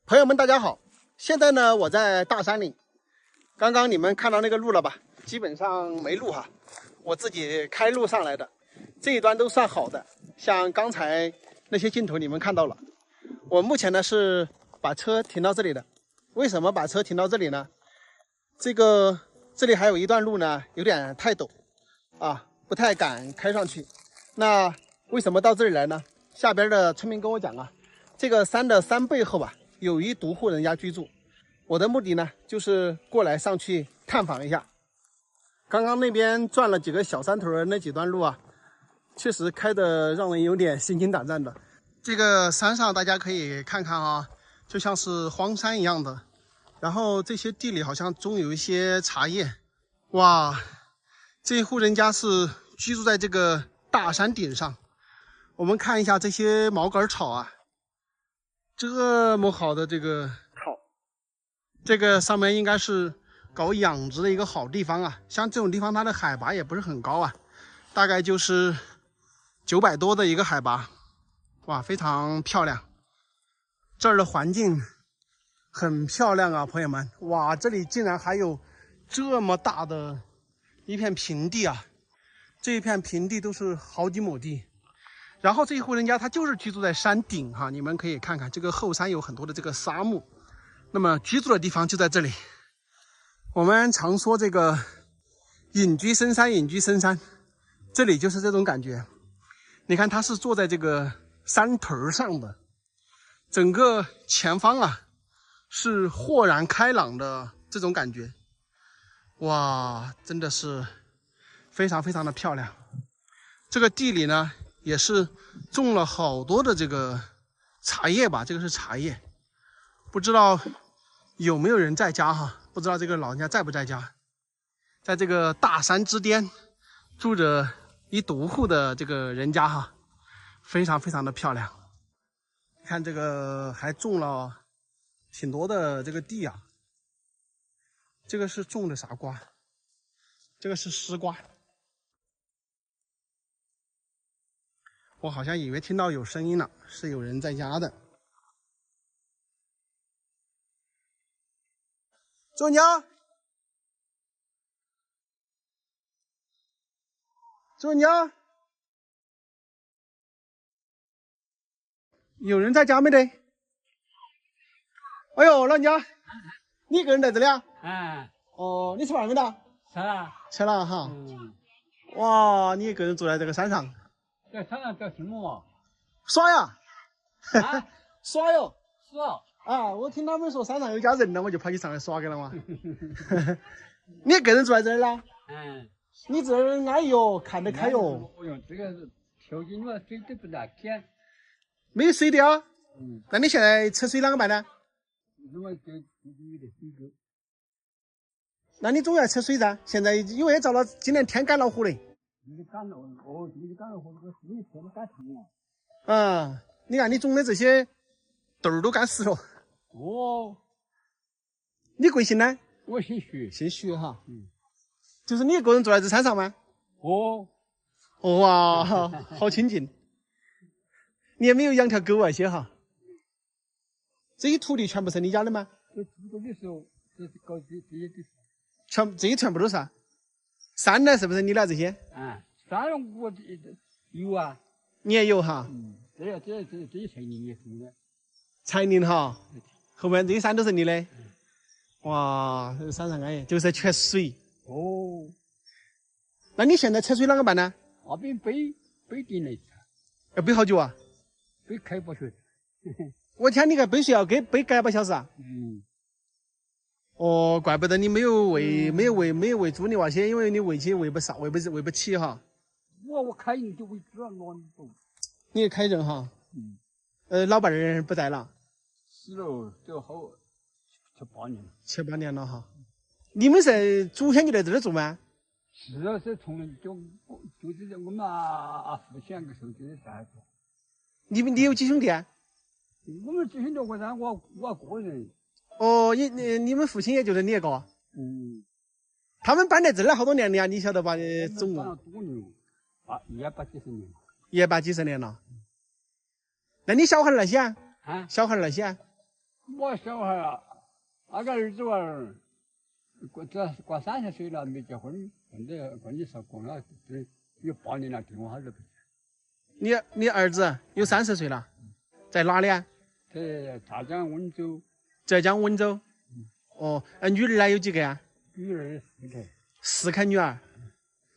朋友们，大家好！现在呢，我在大山里。刚刚你们看到那个路了吧？基本上没路哈，我自己开路上来的。这一端都算好的，像刚才那些镜头你们看到了。我目前呢是把车停到这里的。为什么把车停到这里呢？这里还有一段路呢，有点太陡啊，不太敢开上去。那为什么到这里来呢？下边的村民跟我讲啊，这个山的山背后啊，有一独户人家居住。我的目的呢，就是过来上去探访一下。刚刚那边转了几个小山头的那几段路啊，确实开得让人有点心惊胆战的。这个山上大家可以看看啊，就像是荒山一样的。然后这些地里好像种有一些茶叶。哇，这一户人家是居住在这个大山顶上。我们看一下这些毛杆草啊，这么好的这个草，这个上面应该是搞养殖的一个好地方啊。像这种地方它的海拔也不是很高啊，大概就是900多的一个海拔。哇，非常漂亮，这儿的环境很漂亮啊，朋友们。哇，这里竟然还有这么大的一片平地啊，这一片平地都是好几亩地。然后这一户人家他就是居住在山顶哈，你们可以看看这个后山有很多的这个沙漠，那么居住的地方就在这里。我们常说这个隐居深山，隐居深山，这里就是这种感觉。你看他是坐在这个山头上的，整个前方啊是豁然开朗的这种感觉。哇，真的是非常非常的漂亮。这个地里呢也是种了好多的这个茶叶吧，这个是茶叶，不知道有没有人在家哈，不知道这个老人家在不在家。在这个大山之巅住着一独户的这个人家哈，非常非常的漂亮。看这个还种了挺多的这个地啊，这个是种的啥瓜？这个是丝瓜。我好像以为听到有声音了，是有人在家的。主人家，主人家，有人在家没得？哎呦，老人家，你一个人在这里啊？哦，你吃饭没得？吃了。吃了哈。哇，你一个人住在这个山上？在山上干什么嘛？耍呀？啊，耍哟。是啊。啊，我听他们说山上有家人了，我就跑去上来耍去了嘛。你一个人住在这儿啦？你这儿安逸哟，看得开哟。不用，这个是条件嘛，水都不大干。没有水的啊？那你现在吃水啷个办呢？那么就有点水沟。那你总要吃水噻？现在因为遭了今年天干老虎嘞。你干了哦，你干了活这个水全都干成了。你看你种的这些豆儿都干死了。哦。你贵姓呢？我姓徐。姓徐哈。就是你一个人住在这山上吗？哦。哇，好清静。你也没有养条狗啊些哈？这些土地全部是你家的吗？这个的时候，这是搞这些的。这些全部都是啊？山呢是不是你的这些？山我有啊。你也有哈？这些菜林也是你的。菜林哈，后面这些山都是你的。哇，这山上安逸，就是全是水。哦。那你现在吃水啷个办呢？那边背进来吃。要背好久啊？背开不去。我天，你个背水要背个半小时啊？哦，怪不得你没有喂猪牛那些，因为你喂起喂不起哈。我开人就喂猪啊，你也开人哈？老伴儿不在了。死了，这好7、8年了。7、8年了哈。你们是祖先就在这儿住吗？是啊，是从来就是我们父亲那个时候就是这样子。你有几兄弟啊？我们几兄弟我个人。哦，你们父亲也就是你一个？他们搬在这儿好多年了呀，你晓得吧？总共多牛180几十年了。180几十年了。那你小孩那些啊？小孩那些啊？我小孩啊，那个儿子娃儿，过30岁了没结婚，问题是过了有8年了，电话都不接。你儿子有30岁了，在哪里啊？在浙江温州。浙江温州。哦，女儿呢有几个啊？女儿4个。4个女儿，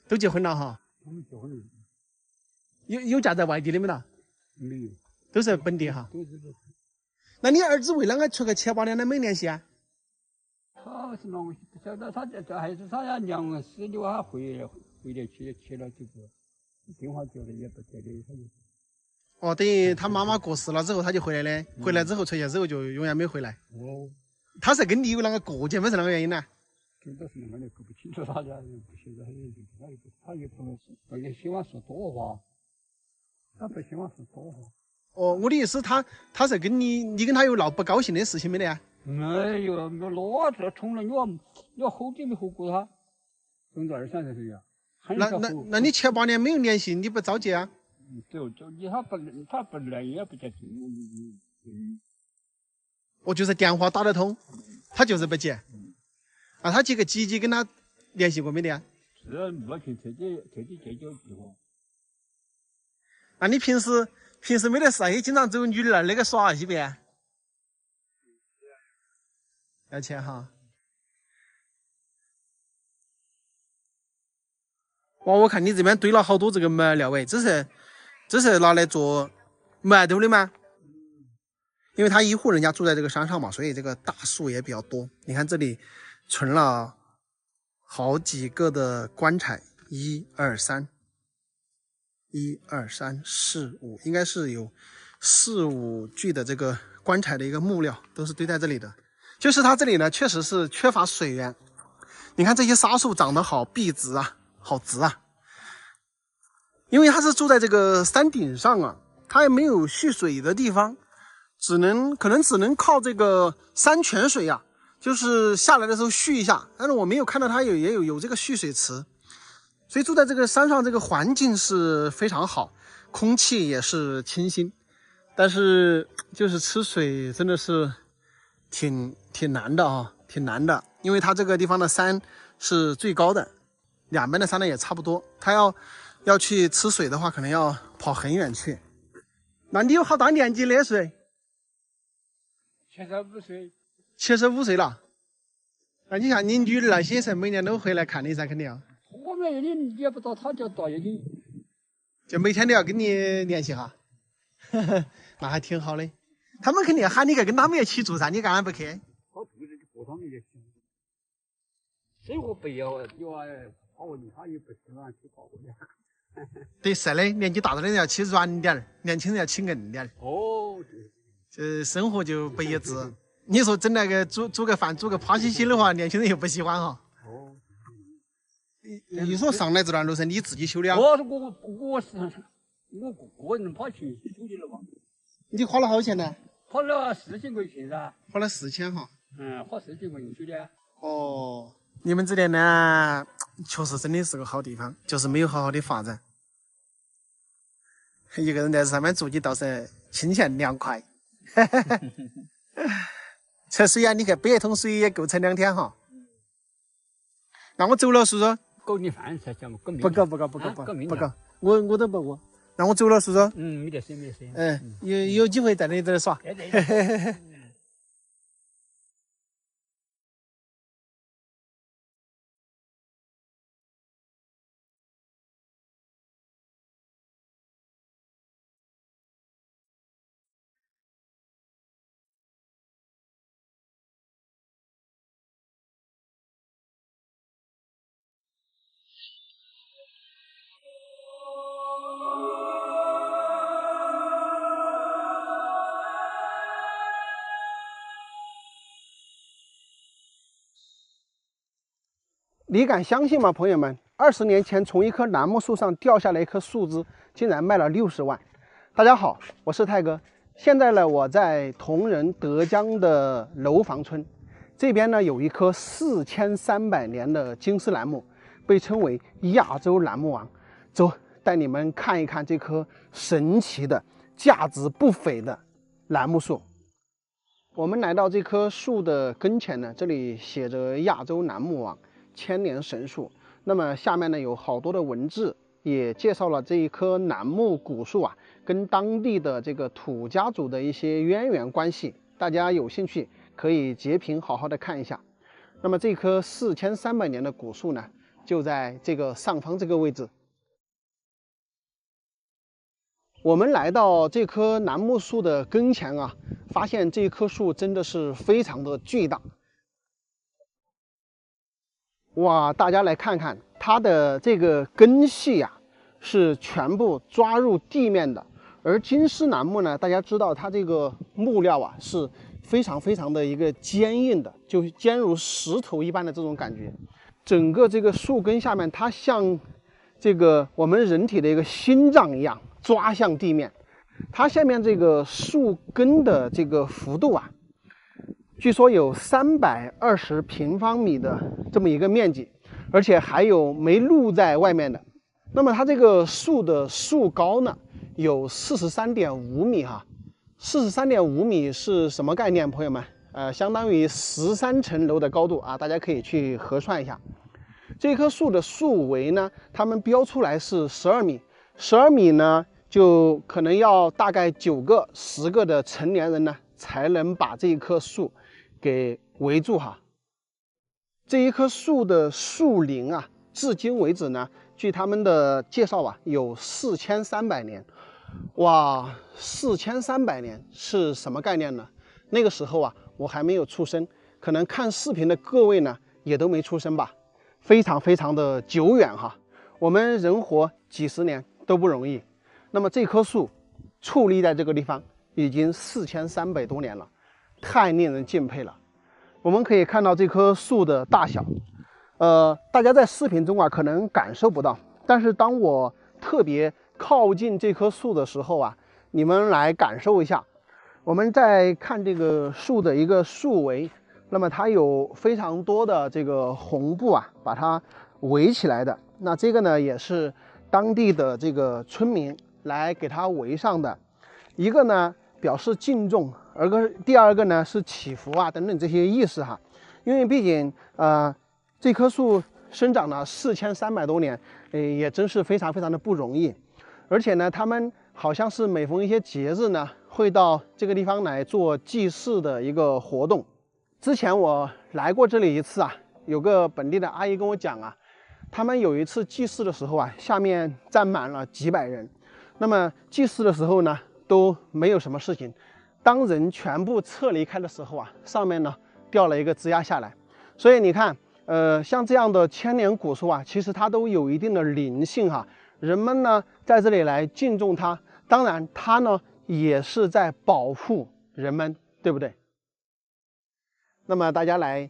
都结婚了哈？他们结婚了。有嫁在外地的没了？没有。都是本地哈。都是。那你儿子为啷个出个7、8年的没联系啊？他是啷个不晓得，他这还是他要娘死的话回来去了这个电话叫了也不接的，他就。哦，等于他妈妈过世了之后他就回来的，回来之后出去之后就永远没回来。哦。他是跟你有啷个过节，没是啷个原因呢？这都是那么的，搞不清楚他家不晓得，他也不喜欢说多话，他不喜欢说多话。哦，我的意思，他是跟你跟他有闹不高兴的事情没得呀？没有，这从来你好久没和过他，从这20、30岁呀。那你7、8年没有联系，你不着急啊？就他不来也不接听。我就是电话打得通，他就是不接。啊，他几个姐姐跟他联系过没得啊？是目前特地结交计划。那你平时没得事，也经常走女儿那个耍去边？要钱哈。哇，我看你这边堆了好多这个木料哎，这是拿来做木头的吗？因为他一户人家住在这个山上嘛，所以这个大树也比较多。你看这里存了好几个的棺材，1、2、3，应该是有4、5具的这个棺材的一个木料，都是堆在这里的。就是它这里呢，确实是缺乏水源。你看这些沙树长得好笔直啊，好直啊。因为它是住在这个山顶上啊，它也没有蓄水的地方。可能只能靠这个山泉水呀，就是下来的时候蓄一下，但是我没有看到它也有这个蓄水池，所以住在这个山上，这个环境是非常好，空气也是清新，但是就是吃水真的是挺难的啊，挺难的，因为它这个地方的山是最高的，两边的山呢也差不多，它要去吃水的话，可能要跑很远去。那你有好大年纪的水？75岁。75岁了，那你像你女儿那些是每年都回来看你噻，肯定要。我们你也不知道他叫大爷的，就每天都要跟你联系哈，那还挺好的。他们肯定喊你去跟他们一起住噻，你干嘛不去？他住的就和他们一起。所以我不要他也不喜欢去搞我的。对，是的，年纪大了的人要起软点，年轻人要起硬点。哦，对。生活就不一致。你说整那个煮个饭煮个趴西西的话，年轻人又不喜欢哈。哦。你说上来这段路是你自己修的啊？我个人跑去修的了嘛。你花了好多钱呢？花了4000块钱噻。花了4000哈。花4000块钱修的。哦，你们这边呢，确实真的是个好地方，就是没有好好的发展。一个人在上面住起倒是清闲凉快。测水啊，你看背一桶水也够撑2天哈。那我走了，叔叔。够你饭才行嘛？不够，我都不饿。那我走了，叔叔。没得事。有机会在你这儿耍。你敢相信吗，朋友们？20年前从一棵楠木树上掉下来一棵树枝，竟然卖了60万。大家好，我是泰哥。现在呢，我在铜仁德江的楼房村，这边呢有一棵4300年的金丝楠木，被称为亚洲楠木王。走，带你们看一看这棵神奇的、价值不菲的楠木树。我们来到这棵树的跟前呢，这里写着亚洲楠木网千年神树。那么下面呢有好多的文字，也介绍了这一棵楠木古树啊，跟当地的这个土家族的一些渊源关系。大家有兴趣可以截屏好好的看一下。那么这棵4300年的古树呢，就在这个上方这个位置。我们来到这棵楠木树的跟前啊，发现这棵树真的是非常的巨大。哇，大家来看看它的这个根系啊，是全部抓入地面的。而金丝楠木呢，大家知道它这个木料啊是非常的一个坚硬的，就坚如石头一般的这种感觉。整个这个树根下面，它像这个我们人体的一个心脏一样抓向地面。它下面这个树根的这个幅度啊，据说有320平方米的这么一个面积，而且还有没露在外面的。那么它这个树的树高呢，有43.5米哈。43.5米是什么概念，朋友们？相当于13层楼的高度啊，大家可以去核算一下。这棵树的树围呢，他们标出来是12米，12米呢，就可能要大概9个、10个的成年人呢，才能把这一棵树给围住哈。这一棵树的树龄啊，至今为止呢，据他们的介绍啊，有4300年。哇，4300年是什么概念呢？那个时候啊，我还没有出生，可能看视频的各位呢，也都没出生吧，非常的久远哈。我们人活几十年都不容易，那么这棵树矗立在这个地方已经4300多年了，太令人敬佩了。我们可以看到这棵树的大小，大家在视频中啊可能感受不到，但是当我特别靠近这棵树的时候啊，你们来感受一下。我们在看这个树的一个树围，那么它有非常多的这个红布啊，把它围起来的。那这个呢，也是当地的这个村民来给它围上的。一个呢表示敬重，第二个呢是祈福啊等等这些意思哈。因为毕竟这棵树生长了4300多年，也真是非常的不容易。而且呢，他们好像是每逢一些节日呢，会到这个地方来做祭祀的一个活动。之前我来过这里一次啊，有个本地的阿姨跟我讲啊，他们有一次祭祀的时候啊，下面站满了几百人。那么祭祀的时候呢，都没有什么事情。当人全部撤离开的时候啊，上面呢掉了一个枝丫下来。所以你看，像这样的千年古树啊，其实它都有一定的灵性哈。人们呢在这里来敬重它，当然它呢也是在保护人们，对不对？那么大家来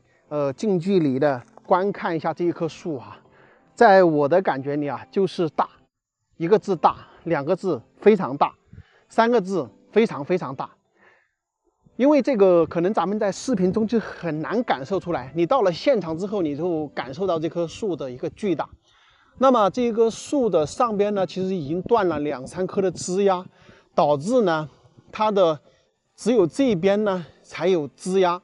近距离的观看一下这一棵树哈，在我的感觉里啊，就是大，1个字大，2个字非常大，3个字非常大。因为这个可能咱们在视频中就很难感受出来，你到了现场之后，你就感受到这棵树的一个巨大。那么这棵树的上边呢，其实已经断了2、3棵的枝丫，导致呢它的只有这边呢才有枝丫。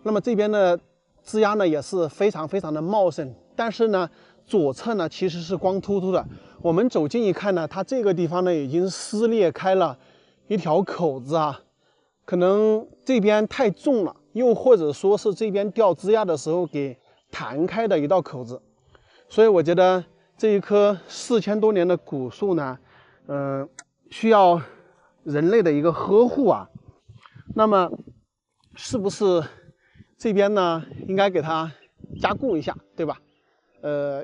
那么这边的枝丫呢也是非常的茂盛，但是呢左侧呢其实是光秃秃的。我们走近一看呢，它这个地方呢已经撕裂开了一条口子啊，可能这边太重了，又或者说是这边掉枝丫的时候给弹开的一道口子。所以我觉得这一棵4000多年的古树呢，需要人类的一个呵护啊。那么是不是这边呢应该给它加固一下，对吧？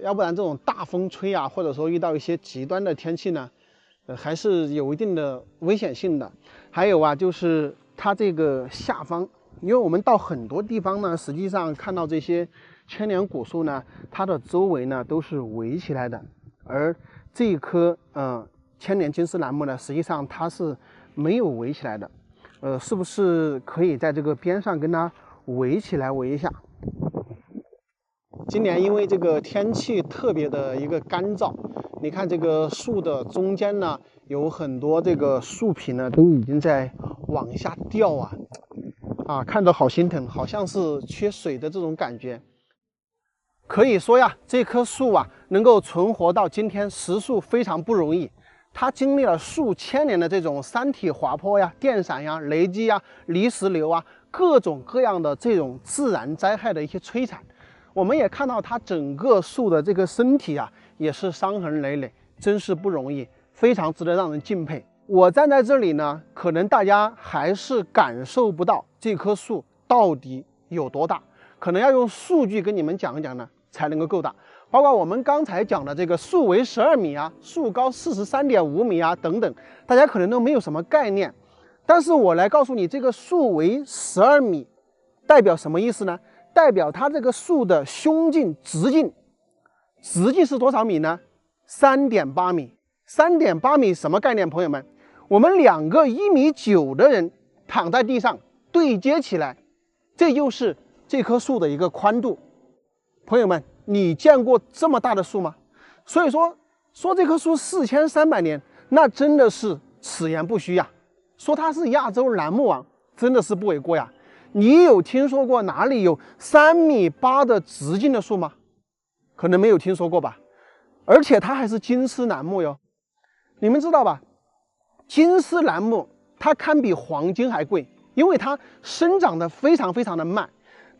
要不然这种大风吹啊，或者说遇到一些极端的天气呢，还是有一定的危险性的。还有啊，就是它这个下方，因为我们到很多地方呢，实际上看到这些千年古树呢，它的周围呢都是围起来的，而这一棵千年金丝楠木呢，实际上它是没有围起来的。是不是可以在这个边上跟它围起来围一下？今年因为这个天气特别的一个干燥，你看这个树的中间呢，有很多这个树皮呢都已经在往下掉啊。啊，看着好心疼，好像是缺水的这种感觉。可以说呀，这棵树啊能够存活到今天，实属非常不容易。它经历了数千年的这种山体滑坡呀、电闪呀、雷击呀、泥石流啊，各种各样的这种自然灾害的一些摧残。我们也看到它整个树的这个身体啊，也是伤痕累累，真是不容易，非常值得让人敬佩。我站在这里呢，可能大家还是感受不到这棵树到底有多大，可能要用数据跟你们讲一讲呢，才能够够大。包括我们刚才讲的这个树围12米啊，树高43.5米啊等等，大家可能都没有什么概念。但是我来告诉你，这个树围12米代表什么意思呢？代表它这个树的胸径、直径是多少米呢？3.8米。3.8米什么概念，朋友们？我们2个1.9米的人躺在地上对接起来，这就是这棵树的一个宽度。朋友们，你见过这么大的树吗？所以说这棵树4300年，那真的是此言不虚呀。说它是亚洲楠木王，真的是不为过呀。你有听说过哪里有3.8米的直径的树吗？可能没有听说过吧。而且它还是金丝楠木哟，你们知道吧？金丝楠木它堪比黄金还贵，因为它生长的非常的慢。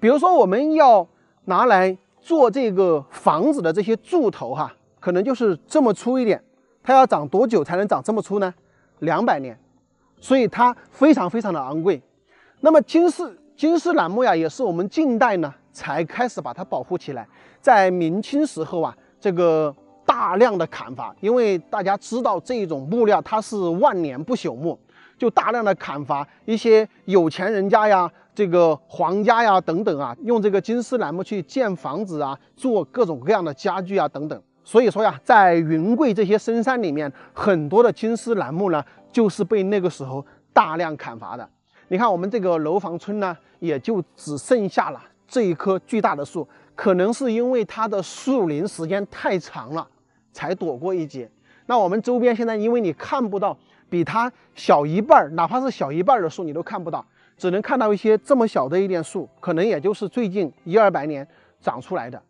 比如说我们要拿来做这个房子的这些柱头哈，可能就是这么粗一点，它要长多久才能长这么粗呢？200年，所以它非常的昂贵。那么金丝楠木呀，也是我们近代呢才开始把它保护起来。在明清时候啊，这个大量的砍伐，因为大家知道这种木料它是万年不朽木，就大量的砍伐一些有钱人家呀、这个皇家呀等等啊，用这个金丝楠木去建房子啊，做各种各样的家具啊等等。所以说呀，在云贵这些深山里面，很多的金丝楠木呢，就是被那个时候大量砍伐的。你看我们这个楼房村呢，也就只剩下了这一棵巨大的树，可能是因为它的树龄时间太长了，才躲过一劫。那我们周边现在，因为你看不到比它小一半，哪怕是小一半的树，你都看不到，只能看到一些这么小的一点树，可能也就是最近100-200年长出来的。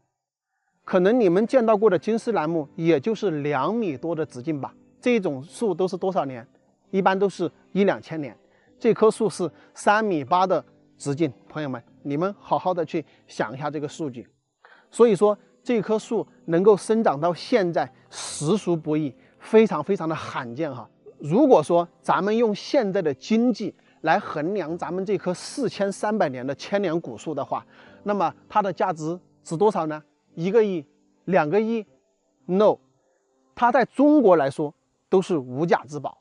可能你们见到过的金丝楠木，也就是2米多的直径吧。这种树都是多少年？一般都是1-2千年。这棵树是3.8米的直径，朋友们，你们好好的去想一下这个数据。所以说，这棵树能够生长到现在，实属不易，非常的罕见哈。如果说咱们用现在的经济来衡量咱们这棵4300年的千年古树的话，那么它的价值值多少呢？1个亿、2个亿 ？No， 它在中国来说都是无价之宝。